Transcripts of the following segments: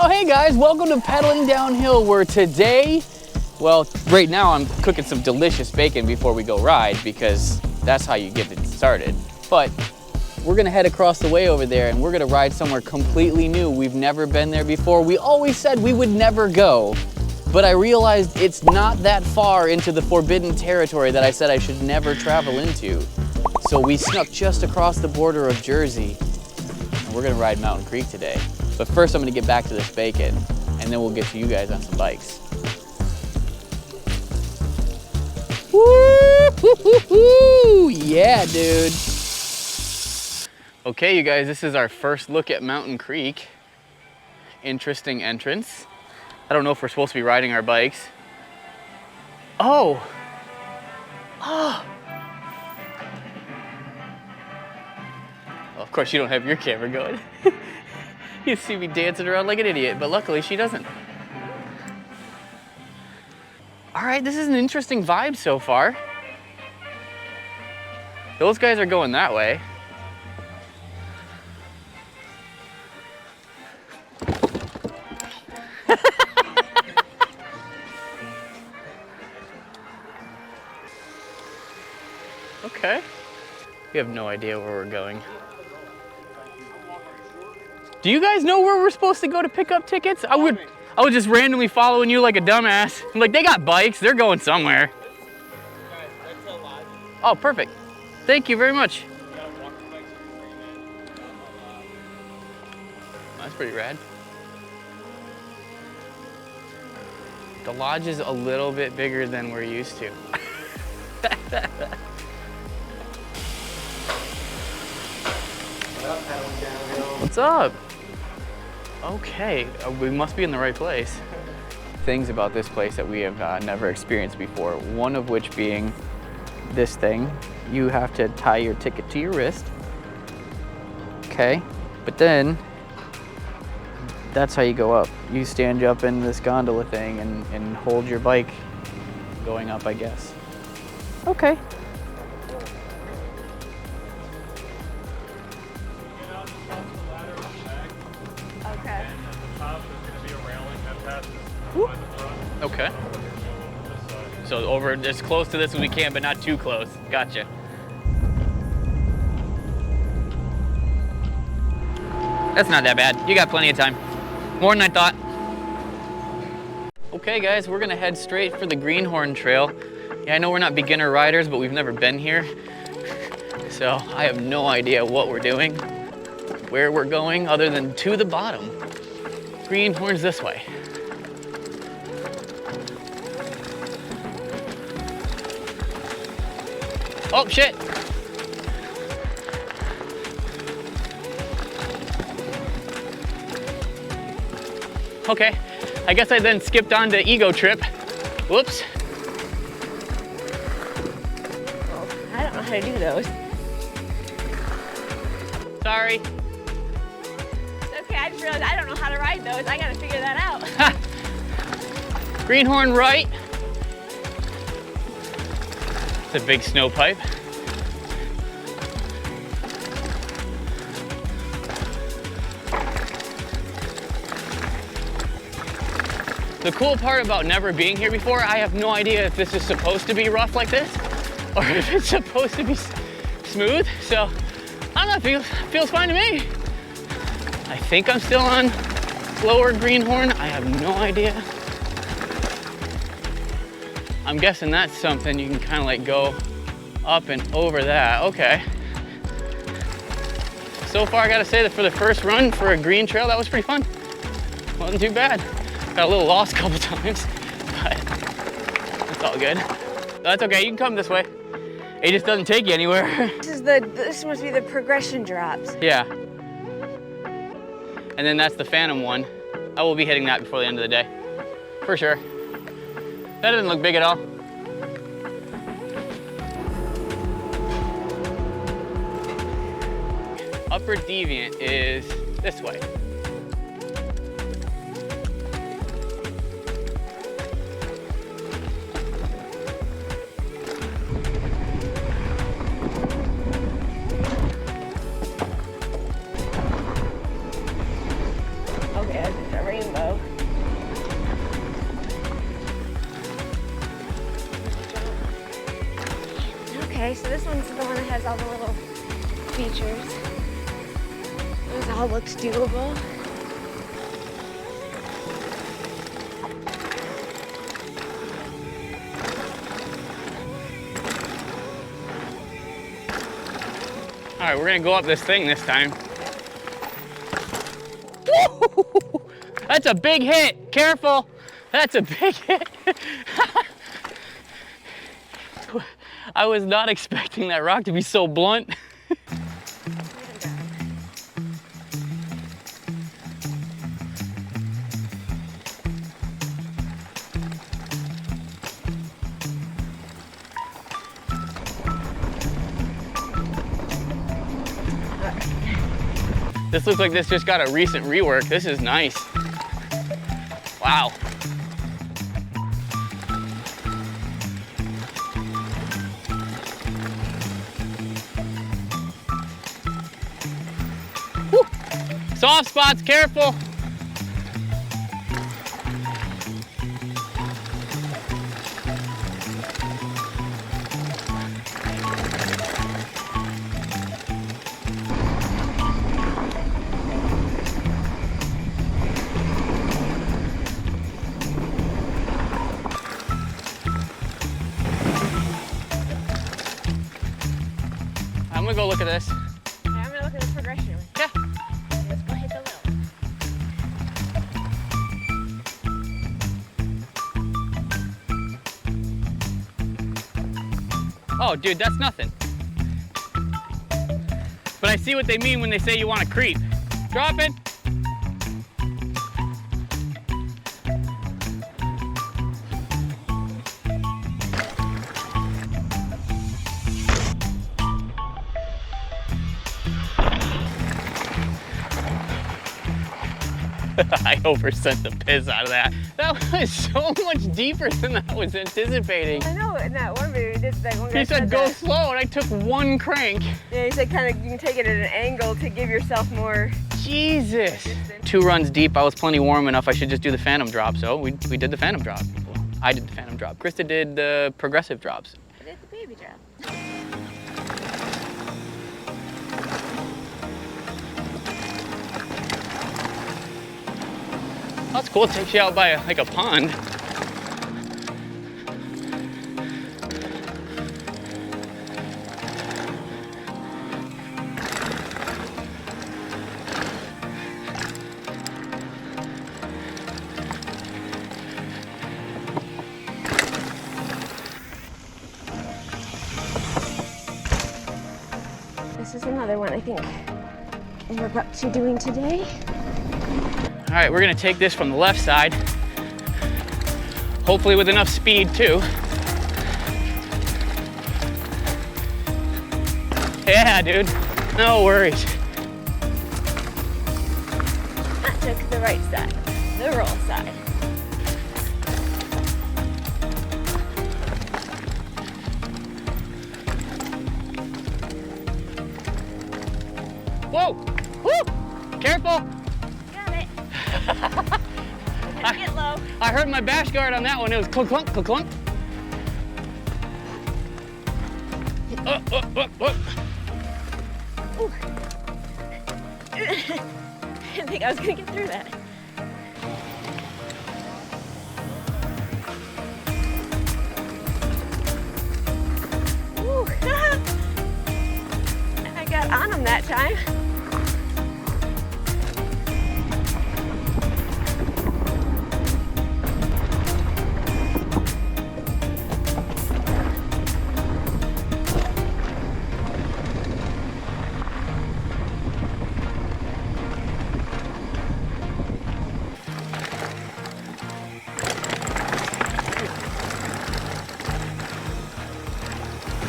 Oh, hey guys, welcome to Pedaling Downhill, where today, well, right now I'm cooking some delicious bacon before we go ride because that's how you get it started. But we're gonna head across the way over there and we're gonna ride somewhere completely new. We've never been there before. We always said we would never go, but I realized it's not that far into the forbidden territory that I said I should never travel into. So we snuck just across the border of Jersey and we're gonna ride Mountain Creek today. But first I'm gonna get back to this bacon and then we'll get to you guys on some bikes. Woo! Yeah, dude. Okay, you guys, this is our first look at Mountain Creek. Interesting entrance. I don't know if we're supposed to be riding our bikes. Oh! Oh! Well, of course you don't have your camera going. You see me dancing around like an idiot, but luckily she doesn't. All right, this is an interesting vibe so far. Those guys are going that way. Okay. We have no idea where we're going. Do you guys know where we're supposed to go to pick up tickets? I was just randomly following you like a dumbass. I'm like, they got bikes, they're going somewhere. Oh, perfect. Thank you very much. That's pretty rad. The lodge is a little bit bigger than we're used to. What's up? Okay, we must be in the right place. Things about this place that we have never experienced before, one of which being this thing. You have to tie your ticket to your wrist. Okay, but then that's how you go up. You stand up in this gondola thing and hold your bike going up, I guess. Okay. Okay. So over as close to this as we can, but not too close. Gotcha. That's not that bad. You got plenty of time. More than I thought. Okay guys, we're gonna head straight for the Greenhorn Trail. Yeah, I know we're not beginner riders, but we've never been here. So I have no idea what we're doing, where we're going, other than to the bottom. Greenhorn's this way. Oh, shit. Okay, I guess I then skipped on to Ego Trip. Whoops. Oh, I don't know how to do those. Sorry. It's okay, I just realized I don't know how to ride those. I gotta figure that out. Greenhorn right. It's a big snow pipe. The cool part about never being here before, I have no idea if this is supposed to be rough like this or if it's supposed to be smooth. So I don't know, it feels fine to me. I think I'm still on lower Greenhorn. I have no idea. I'm guessing that's something you can kind of like go up and over that. Okay. So far, I gotta say that for the first run for a green trail, that was pretty fun. Wasn't too bad. Got a little lost a couple times, but it's all good. That's okay, you can come this way. It just doesn't take you anywhere. This must be the progression drops. Yeah. And then that's the Phantom one. I will be hitting that before the end of the day, for sure. That doesn't look big at all. Upper Deviant is this way. Okay, that's a rainbow. this one's the one that has all the little features. This all looks doable. All right, we're gonna go up this thing this time. That's a big hit. Careful. That's a big hit. I was not expecting that rock to be so blunt. This looks like this just got a recent rework. This is nice. Wow. Woo. Soft spots, careful. I'm gonna go look at this. Yeah, I'm gonna look at the progression. Yeah. Let's go hit the low. Oh, dude, that's nothing. But I see what they mean when they say you want to creep. Drop it. I oversent the piss out of that. That was so much deeper than I was anticipating. I know, in that one video, we did that one guy He said go that. slow, and I took one crank. Yeah, he said kind of you can take it at an angle to give yourself more. Jesus. 2 runs deep, I was plenty warm enough. I should just do the phantom drop. So we did the phantom drop. Well, I did the phantom drop. Krista did the progressive drops. I did the baby drop. That's cool. It takes you out by like a pond. This is another one I think we're up to doing today. All right, we're gonna take this from the left side. Hopefully with enough speed too. Yeah, dude, no worries. That took the right side, the roll side. Whoa, woo, careful. Got it. Get low. I heard my bash guard on that one. It was clunk, clunk, clunk, clunk. Ooh. I didn't think I was gonna get through that. Ooh. I got on him that time.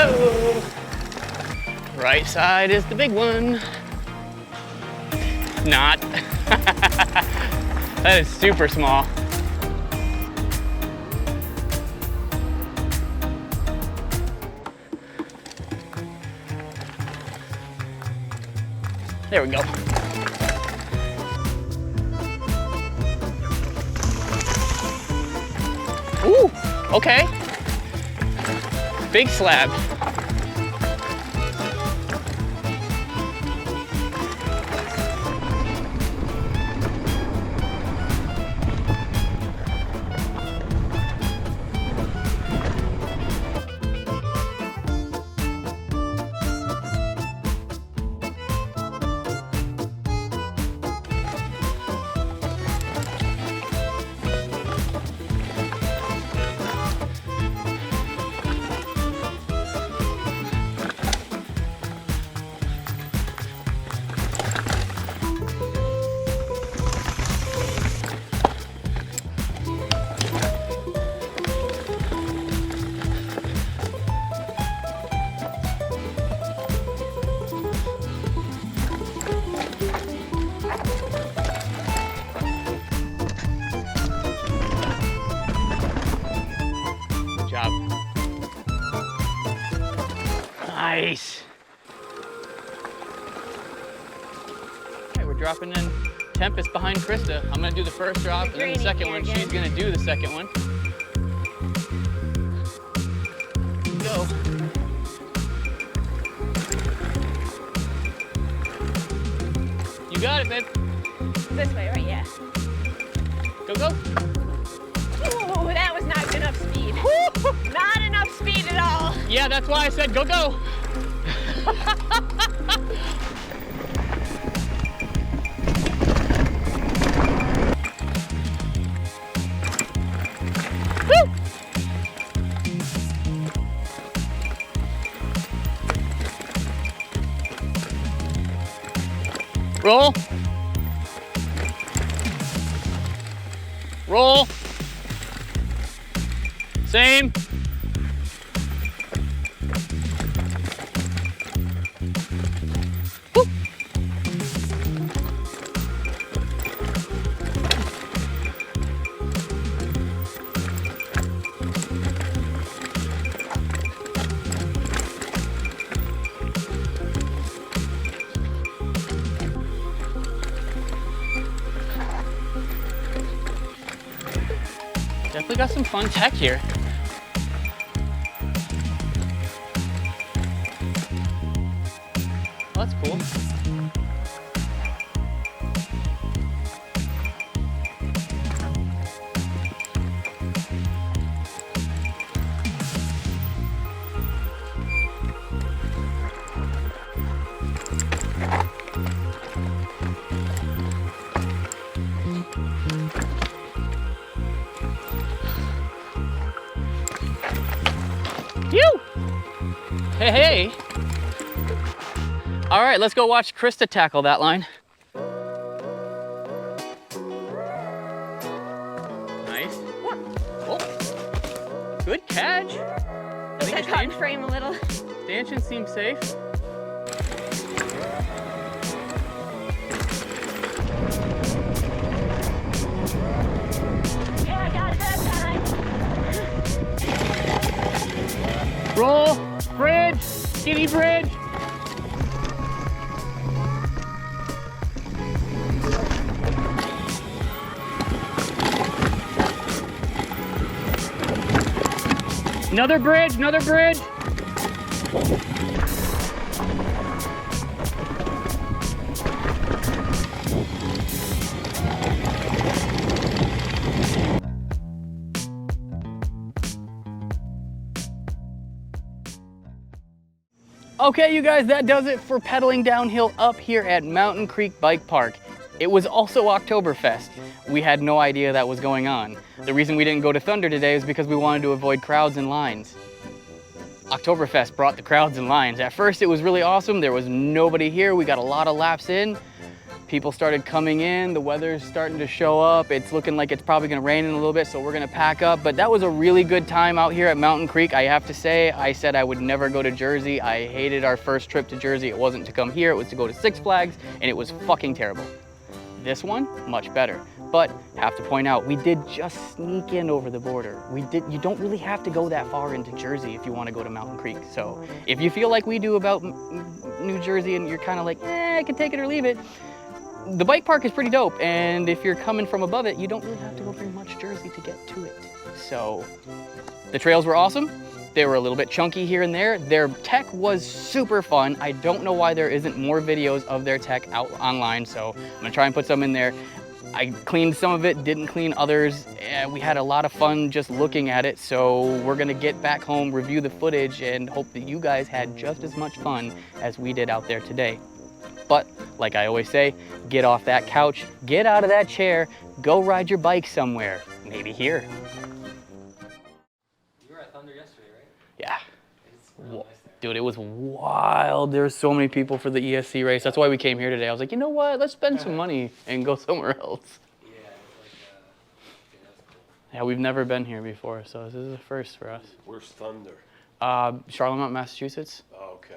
Oh. Right side is the big one. Not. That is super small. There we go. Ooh, okay. Big slab. Nice. Okay, we're dropping in Tempest behind Krista. I'm gonna do the first drop and then the second one. She's gonna do the second one. Go. You got it, babe. This way, right? Yeah. Go, go. Ooh, that was not enough speed. Not enough speed at all. Yeah, that's why I said go, go. Woo! Roll. Roll. Same. Woo. Definitely got some fun tech here. Well, that's cool. Phew! Hey, hey. All right, let's go watch Krista tackle that line. Nice. Oh, good catch. I think I caught in frame a little. Stanchion seems safe. Yeah, I got it that time. Roll, bridge, skinny bridge. Another bridge, another bridge. Okay, you guys, that does it for pedaling downhill up here at Mountain Creek Bike Park. It was also Oktoberfest. We had no idea that was going on. The reason we didn't go to Thunder today is because we wanted to avoid crowds and lines. Oktoberfest brought the crowds and lines. At first it was really awesome. There was nobody here. We got a lot of laps in. People started coming in. The weather's starting to show up. It's looking like it's probably gonna rain in a little bit, so we're gonna pack up. But that was a really good time out here at Mountain Creek. I have to say, I said I would never go to Jersey. I hated our first trip to Jersey. It wasn't to come here, it was to go to Six Flags, and it was fucking terrible. This one, much better. But have to point out, we did just sneak in over the border. You don't really have to go that far into Jersey if you want to go to Mountain Creek. So if you feel like we do about New Jersey and you're kind of like, I can take it or leave it, the bike park is pretty dope. And if you're coming from above it, you don't really have to go very much Jersey to get to it. So the trails were awesome. They were a little bit chunky here and there. Their tech was super fun. I don't know why there isn't more videos of their tech out online, so I'm gonna try and put some in there. I cleaned some of it, didn't clean others. We had a lot of fun just looking at it, so we're gonna get back home, review the footage, and hope that you guys had just as much fun as we did out there today. But like I always say, get off that couch, get out of that chair, go ride your bike somewhere, maybe here. You were at Thunder yesterday, right? Yeah. It's really nice there. Dude, it was wild. There were so many people for the ESC race. That's why we came here today. I was like, you know what? Let's spend some money and go somewhere else. Yeah, it's like, yeah, that's cool. Yeah, we've never been here before, so this is a first for us. Where's Thunder? Charlemont, Massachusetts. Oh, okay.